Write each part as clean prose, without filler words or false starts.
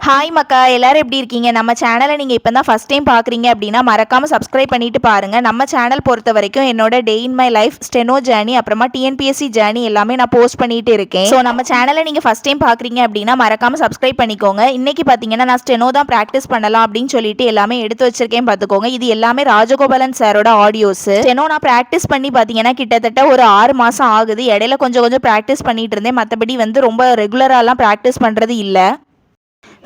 Hi மக்கா, எல்லாரும் எப்படி இருக்கீங்க? நம்ம சேனலை நீங்கள் இப்போ தான் ஃபஸ்ட் டைம் பார்க்குறீங்க அப்படின்னா மறக்காமல் சப்ஸ்கிரைப் பண்ணிட்டு பாருங்கள். நம்ம சேனல் பொறுத்த வரைக்கும் என்னோட day in my life, steno journey, அப்புறமா டிஎன்பிஎஸ்சி ஜேர்னி எல்லாமே நான் போஸ்ட் பண்ணிட்டு இருக்கேன். ஸோ நம்ம சேனலை நீங்கள் ஃபஸ்ட் டைம் பார்க்குறீங்க அப்படின்னா மறக்காமல் சப்ஸ்கிரைப் பண்ணிக்கோங்க. இன்னைக்கு பார்த்தீங்கன்னா நான் ஸ்டெனோ தான் ப்ராக்டிஸ் பண்ணலாம் அப்படின்னு சொல்லிட்டு எல்லாமே எடுத்து வச்சிருக்கேன் பார்த்துக்கோங்க. இது எல்லாமே ராஜகோபாலன் சாரோட ஆடியோஸ். ஸ்டெனோ நான் ப்ராக்டிஸ் பண்ணி பார்த்தீங்கன்னா கிட்டத்தட்ட ஒரு 6 மாதம் ஆகுது. இடையில கொஞ்சம் கொஞ்சம் ப்ராக்டிஸ் பண்ணிட்டு இருந்தேன். மற்றபடி வந்து ரொம்ப ரெகுலராலாம் ப்ராக்டிஸ் பண்ணுறது இல்லை.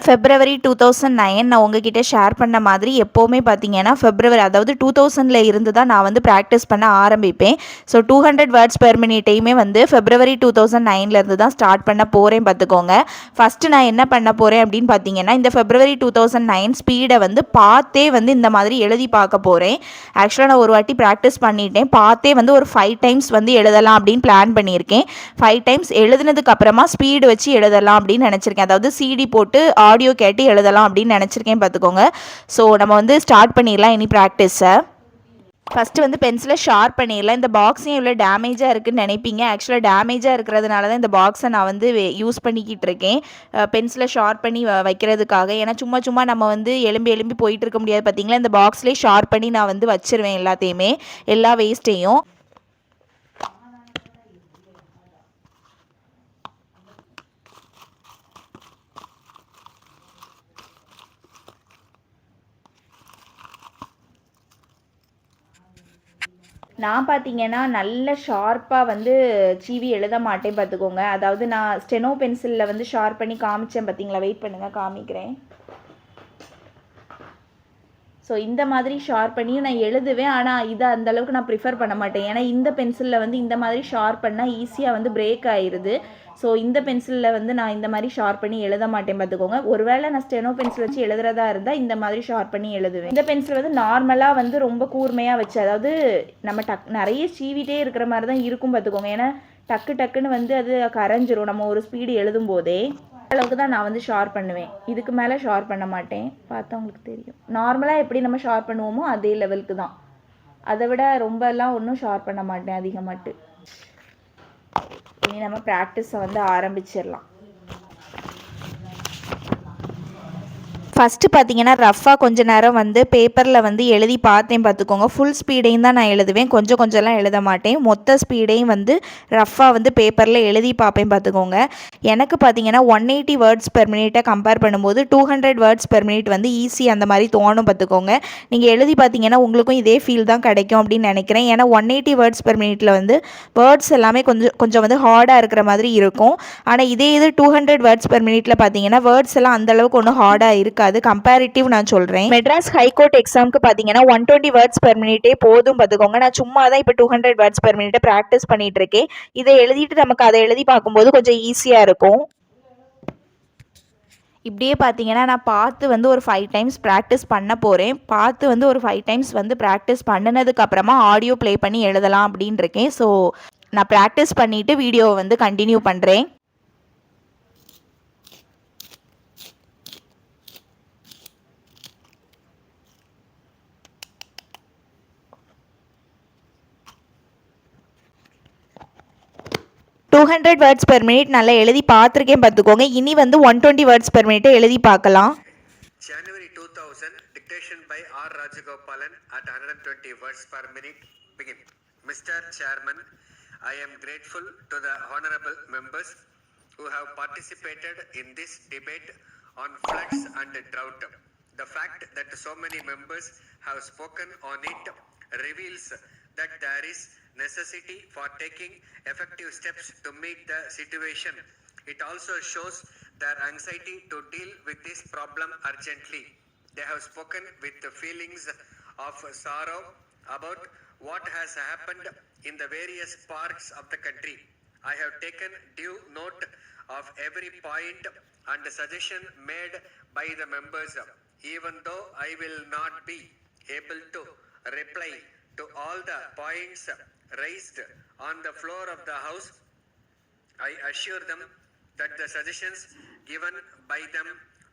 ஃபெப்ரவரி 2009 நான் உங்ககிட்ட ஷேர் பண்ண மாதிரி எப்போவுமே பார்த்தீங்கன்னா ஃபெப்ரவரி, அதாவது 2000 இருந்து தான் நான் வந்து ப்ராக்டிஸ் பண்ண ஆரம்பிப்பேன். ஸோ 200 வேர்ட்ஸ் பெர் மினிட்டையுமே வந்து ஃபெப்ரவரி 2009 தான் ஸ்டார்ட் பண்ண போகிறேன் பார்த்துக்கோங்க. ஃபஸ்ட்டு நான் என்ன பண்ண போகிறேன் அப்படின்னு பார்த்தீங்கன்னா இந்த ஃபெப்ரவரி 2009 ஸ்பீடை வந்து பார்த்தே வந்து இந்த மாதிரி எழுதி பார்க்க போகிறேன். ஆக்சுவலாக நான் ஒரு வாட்டி ப்ராக்டிஸ் பண்ணிட்டேன். பார்த்தே வந்து ஒரு 5 டைம்ஸ் வந்து எழுதலாம் அப்படின்னு பிளான் பண்ணியிருக்கேன். 5 டைம்ஸ் எழுதுனதுக்கு அப்புறமா ஸ்பீடு வச்சு எழுதலாம் அப்படின்னு நினச்சிருக்கேன். அதாவது சிடி போட்டு ஆடியோ கேட்டு எழுதலாம் அப்படின்னு நினச்சிருக்கேன் பார்த்துக்கோங்க. ஸோ நம்ம வந்து ஸ்டார்ட் பண்ணிடலாம் இனி ப்ராக்டிஸை. ஃபஸ்ட்டு வந்து பென்சிலை ஷார்ப் பண்ணிடலாம். இந்த பாக்ஸையும் இவ்வளோ டேமேஜாக இருக்குதுன்னு நினைப்பீங்க. ஆக்சுவலாக டேமேஜாக இருக்கிறதுனால தான் இந்த பாக்ஸை நான் வந்து யூஸ் பண்ணிக்கிட்டு இருக்கேன், பென்சிலை ஷார்ப் பண்ணி வைக்கிறதுக்காக. ஏன்னா சும்மா சும்மா நம்ம வந்து எலும்பி போயிட்டு இருக்க முடியாது பார்த்தீங்களா. இந்த பாக்ஸ்லேயே ஷார்ப் பண்ணி நான் வந்து வச்சுருவேன் எல்லாத்தையுமே, எல்லா வேஸ்ட்டையும். நான் பார்த்தீங்கன்னா நல்ல ஷார்ப்பாக வந்து சீவி எழுத மாட்டேன் பார்த்துக்கோங்க. அதாவது நான் ஸ்டெனோ பென்சிலில் வந்து ஷார்ப் பண்ணி காமிச்சேன் பார்த்தீங்களா. வெயிட் பண்ணுங்கள், காமிக்கிறேன். ஸோ இந்த மாதிரி ஷார்ப் பண்ணி நான் எழுதுவேன். ஆனால் இதை அந்தளவுக்கு நான் ப்ரிஃபர் பண்ண மாட்டேன். ஏன்னா இந்த பென்சிலில் வந்து இந்த மாதிரி ஷார்ப் பண்ணால் ஈஸியாக வந்து பிரேக் ஆயிடுது. ஸோ இந்த பென்சிலில் வந்து நான் இந்த மாதிரி ஷார்ப் பண்ணி எழுத மாட்டேன் பார்த்துக்கோங்க. ஒருவேளை நான் ஸ்டெனோ பென்சில் வச்சு எழுதுறதா இருந்தால் இந்த மாதிரி ஷார்ப் பண்ணி எழுதுவேன். இந்த பென்சில் வந்து நார்மலாக வந்து ரொம்ப கூர்மையாக வச்சு, அதாவது நம்ம நிறைய சீவிட்டே இருக்கிற மாதிரி தான் இருக்கும் பார்த்துக்கோங்க. ஏன்னா டக்குன்னு வந்து அது கரைஞ்சிரும் நம்ம ஒரு ஸ்பீடு எழுதும் போதே. அளவுக்கு தான் நான் வந்து ஷார்ப் பண்ணுவேன். இதுக்கு மேலே ஷார்ப் பண்ண மாட்டேன். பார்த்தா உங்களுக்கு தெரியும். நார்மலாக எப்படி நம்ம ஷார்ப் பண்ணுவோமோ அதே லெவலுக்கு தான். அதை விட ரொம்பலாம் ஒன்றும் ஷார்ப் பண்ண மாட்டேன் அதிகமாட்டு. இனி நம்ம ப்ராக்டிஸை வந்து ஆரம்பிச்சிடலாம். ஃபஸ்ட்டு பார்த்தீங்கன்னா ரஃப்பாக கொஞ்சம் நேரம் வந்து பேப்பரில் வந்து எழுதி பார்த்தேன் பார்த்துக்கோங்க. ஃபுல் ஸ்பீடையும் தான் நான் எழுதுவேன், கொஞ்சம்லாம் எழுத மாட்டேன். மொத்த ஸ்பீடையும் வந்து ரஃப்பாக வந்து பேப்பரில் எழுதி பார்ப்பேன் பார்த்துக்கோங்க. எனக்கு பார்த்தீங்கன்னா 180 வேர்ட்ஸ் பெர் மினிட்டை கம்பேர் பண்ணும்போது 200 வேர்ட்ஸ் பெர் மினிட் வந்து ஈஸி அந்த மாதிரி தோணும் பார்த்துக்கோங்க. நீங்கள் எழுதி பார்த்தீங்கன்னா உங்களுக்கும் இதே ஃபீல் தான் கிடைக்கும் அப்படின்னு நினைக்கிறேன். ஏன்னா 180 வேர்ட்ஸ் பெர் மினிட்டில் வந்து வேர்ட்ஸ் எல்லாமே கொஞ்சம் வந்து ஹார்டாக இருக்கிற மாதிரி இருக்கும். ஆனால் இதே இது 200 வேர்ட்ஸ் பெர் மினிட்டில் பார்த்தீங்கன்னா வேர்ட்ஸ் எல்லாம் அந்தளவுக்கு ஒன்றும் ஹார்டாக இருக்காது. கம்பேரிட்டிவ் நான் சொல்கிறேன். மெட்ராஸ் ஹைகோர்ட் எக்ஸாமுக்கு பார்த்தீங்கன்னா 120 வேர்ட்ஸ் பெர் மினிட்டே போதும் பார்த்துக்கோங்க. நான் சும்மா தான் இப்போ 200 வேர்ட்ஸ் பெர் மினிட்டை ப்ராக்டிஸ் பண்ணிட்டு இருக்கேன். இதை எழுதிட்டு நமக்கு அதை எழுதி பார்க்கும்போது கொஞ்சம் ஈஸியாக இருக்கும். இப்படியே பார்த்தீங்கன்னா நான் பார்த்து வந்து ஒரு 5 டைம்ஸ் ப்ராக்டிஸ் பண்ண போகிறேன். பார்த்து வந்து ஒரு 5 டைம்ஸ் வந்து ப்ராக்டிஸ் பண்ணினதுக்கப்புறமா ஆடியோ ப்ளே பண்ணி எழுதலாம் அப்படின்னு இருக்கேன். ஸோ நான் ப்ராக்டிஸ் பண்ணிவிட்டு வீடியோவை வந்து கண்டினியூ பண்ணுறேன். $200 வேர்ட்ஸ் பெர் மினிட் நல்லா எழுதி பார்த்துருக்கேன் பார்த்துக்கோங்க. இனி வந்து 120 வேர்ட்ஸ் பெர் மினிட் எழுதி பார்க்கலாம். January 2000, dictation by R. Rajagopalan at 120 words per minute. Begin. Mr. Chairman, I am grateful to the honorable members who have participated in this debate on floods and drought. The fact that so many members have spoken on it reveals that there is necessity for taking effective steps to meet the situation. It also shows their anxiety to deal with this problem urgently. They have spoken with the feelings of sorrow about what has happened in the various parts of the country. I have taken due note of every point and suggestion made by the members. Even though I will not be able to reply to all the points raised on the floor of the House, I assure them that the suggestions given by them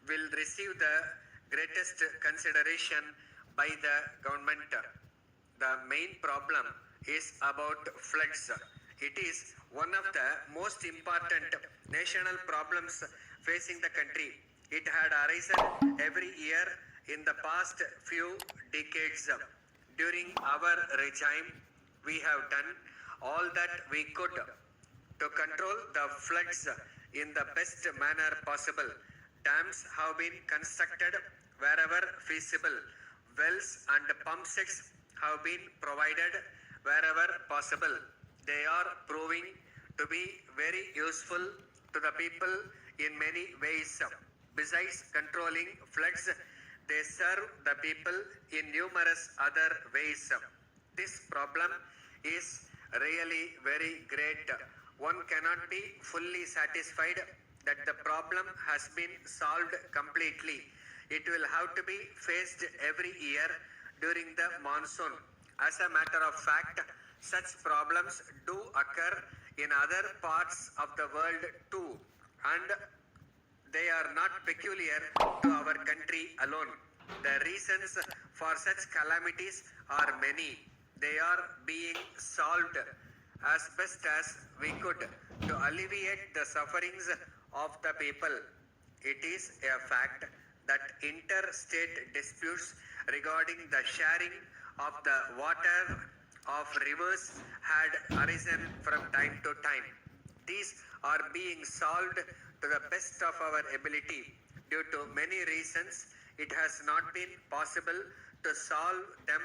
will receive the greatest consideration by the government. The main problem is about floods. It is one of the most important national problems facing the country. It had arisen every year in the past few decades. During our regime, we have done all that we could to control the floods in the best manner possible. Dams have been constructed wherever feasible. Wells and pump sets have been provided wherever possible. They are proving to be very useful to the people in many ways. Besides controlling floods, they serve the people in numerous other ways. This problem is really very great. One cannot be fully satisfied that the problem has been solved completely. It will have to be faced every year during the monsoon. As a matter of fact, such problems do occur in other parts of the world too, and they are not peculiar to our country alone. The reasons for such calamities are many. They are being solved as best as we could to alleviate the sufferings of the people. It is a fact that interstate disputes regarding the sharing of the water of rivers had arisen from time to time. These are being solved to the best of our ability. Due to many reasons, it has not been possible to solve them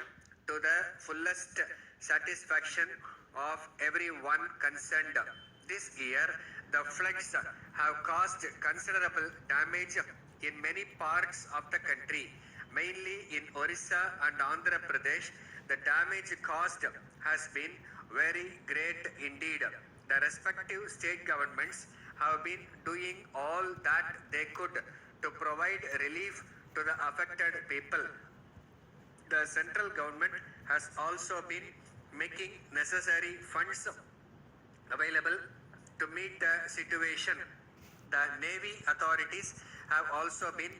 to the fullest satisfaction of everyone concerned. This year, the floods have caused considerable damage in many parts of the country, mainly in Orissa and Andhra Pradesh. The damage caused has been very great indeed. The respective state governments have been doing all that they could to provide relief to the affected people. The central government has also been making necessary funds available to meet the situation. The Navy authorities have also been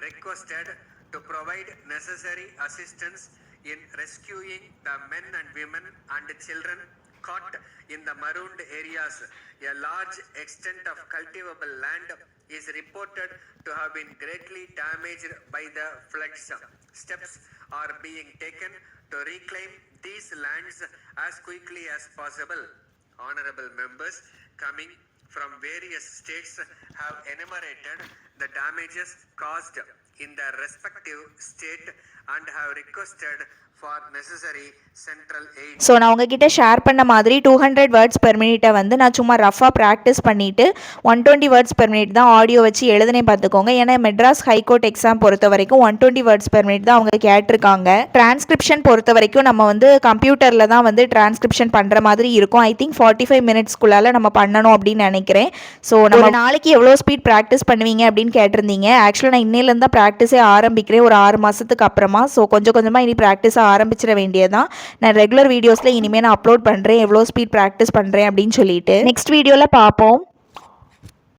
requested to provide necessary assistance in rescuing the men and women and children caught in the marooned areas. A large extent of cultivable land is reported to have been greatly damaged by the floods. Steps are being taken to reclaim these lands as quickly as possible. Honorable members coming from various states have enumerated the damages caused in their respective state and have requested for necessary central aid. So நான் உங்ககிட்ட share பண்ண மாதிரி 200 words per மினிட்டை வந்து நான் சும்மா ரஃபாக practice பண்ணிவிட்டு 120 words per minute தான் audio வச்சு எழுதுனே பார்த்துக்கோங்க. ஏன்னா மெட்ராஸ் ஹைகோர்ட் எக்ஸாம் பொறுத்த வரைக்கும் 120 வேர்ட்ஸ் பெர் மினிட் தான் அவங்க கேட்டிருக்காங்க. டிரான்ஸ்கிரிப்ஷன் பொறுத்த வரைக்கும் நம்ம வந்து கம்ப்யூட்டரில் தான் வந்து டிரான்ஸ்கிரிப்ஷன் பண்ணுற மாதிரி இருக்கும். ஐ திங்க் 45 மினிட்ஸ்க்குள்ளால் நம்ம பண்ணணும் அப்படின்னு நினைக்கிறேன். ஸோ நம்ம நாளைக்கு எவ்வளோ ஸ்பீட் ப்ராக்டிஸ் பண்ணுவீங்க அப்படின்னு கேட்டிருந்தீங்க. ஆக்சுவலாக நான் இன்னிலேருந்து தான் ப்ராக்டிஸே ஆரம்பிக்கிறேன் ஒரு 6 மாதத்துக்கு அப்புறமா. ஸோ கொஞ்சம் கொஞ்சமாக இனி ப்ராக்டிஸாக ஆரம்பிச்சிட வேண்டியதான். நான் ரெகுலர் வீடியோஸில் இனிமேல் நான் அப்லோட் பண்ணுறேன் எவ்வளோ ஸ்பீட் ப்ராக்டிஸ் பண்ணுறேன் அப்படின்னு சொல்லிட்டு. நெக்ஸ்ட் வீடியோவில் பார்ப்போம்.